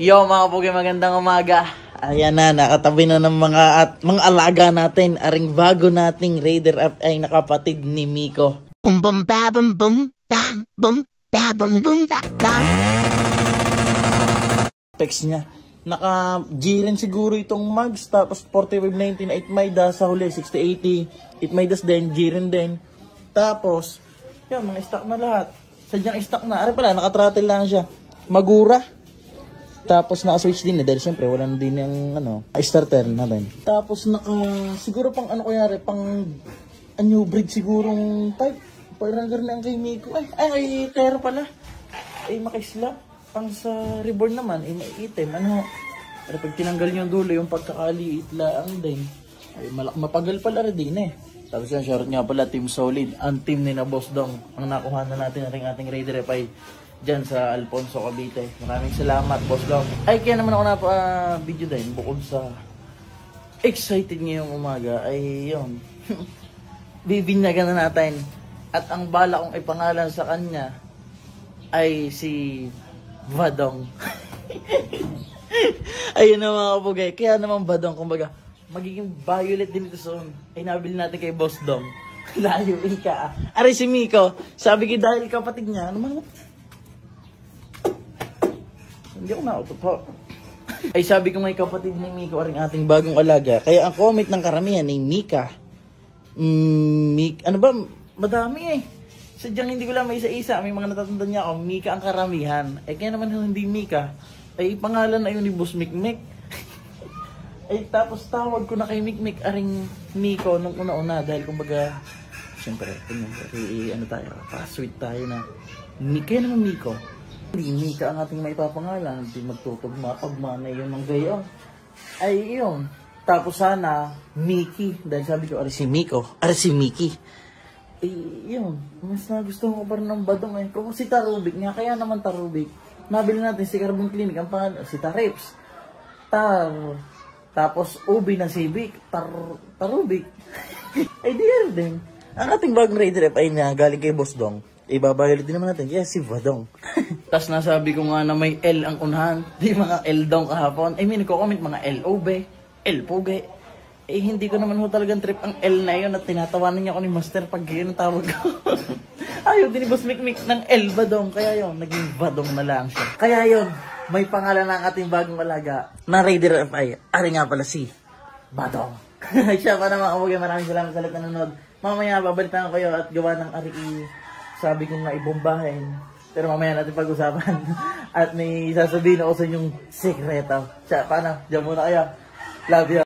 Yo mga pugi, magandang umaga. Ayan na, nakatabi na ng mga alaga natin. Aring bago nating Raider app ay nakapatid ni Miko. Bum bum ba bum bum bam bum ba bum bum ba bam. Text niya. Naka-G rin siguro itong mags. Tapos 4590 na 8 Midas sa huli. 6080. 8 Midas din. G rin din. Tapos, yan, mga stock na lahat. Sadyang stock na. Ari pala, naka-throttle lang siya. Magura. Tapos naka-switch din dahil siyempre wala na din yung starter natin. Tapos siguro pang pang new breed sigurong pipe. Pag-ranger na ang kay Miko. Ay, Tero pala. Ay, makisla. Pang sa reborn naman, ay maiitim. Pero pag tinanggal yung dulo, yung pagkakaliit lang din. Ay, mapagal pala rin din Tapos yan, shoutout nga pala, Team Solid. Ang team ni na Boss Dong. Ang nakuha na natin ating Raider FI dyan sa Alfonso, Cavite. Maraming salamat, Boss Dong. Ay, kaya naman ako video din. Bukod sa excited ngayong umaga, ay yun. Bibinyagan na natin. At ang bala kong ipangalan sa kanya ay si Badong. Ayun na mga kabugay. Kaya naman Badong, kumbaga, magiging violet din ito soon. Ay nabili natin kay Boss Dong. Layo ika. Aray si Miko. Sabi ko dahil kapatid niya, ano man? Hindi ako nautot po. Ay sabi ko may kapatid ni Miko aring ating bagong alaga. Kaya ang comment ng karamihan ay Mika. Ano ba? Madami Sadyang hindi ko lang may isa-isa. May mga natatandaan niya ako. Mika ang karamihan. Kaya naman hindi Mika. Ay pangalan na yun ni Boss Mikmik. Ay tapos tawag ko na kay Mikmik aring Miko nung una-una. Dahil kumbaga, siyempre, pa-sweet tayo na. Kaya naman Miko. Hindi Mika ang ating may papangalan. Hindi magtutugma pagmana yun ng gayon. Ay yun. Tapos sana, Mickey. Dahil sabi ko, si Miko. Si Mickey. Eh, yun. Mas gusto ko pa rin ng Badong Kung si Tarubik nga, kaya naman Tarubik. Nabili natin si Carbon Clinic. Ang pangalan, si Tarips. Tapos, Ubi na Civic. Tarubik. Ay, di din. Ang ating bagong Raider ay na galing kay Boss Dong. Ibabayolid din naman natin. Kaya si Badong. Tapos nasabi ko nga na may L ang unahan. Di mga L Dong kahapon. I mean, nagko-comment mga L-O-B. L-Puge. Hindi ko naman talagang trip ang L na yun at tinatawanan niya ako ni Master pag yun ang tawag ko. Ayaw din ni Boss Mikmik ng L Badong. Kaya yun, naging Badong na lang siya. Kaya yun, may pangalan ng ating bagong alaga na Raider FI. Ari nga pala si Badong. Siya pa naman kamugay. Maraming salamat sa lahat na nanonood. Mamaya babalitan ko kayo at gawa ng ari sabi ko nga ibombahin. Pero mamaya natin pag-usapan. At may sasabihin ako sa inyong sekreto. Siya, paano? Diyan muna kayo. Love you.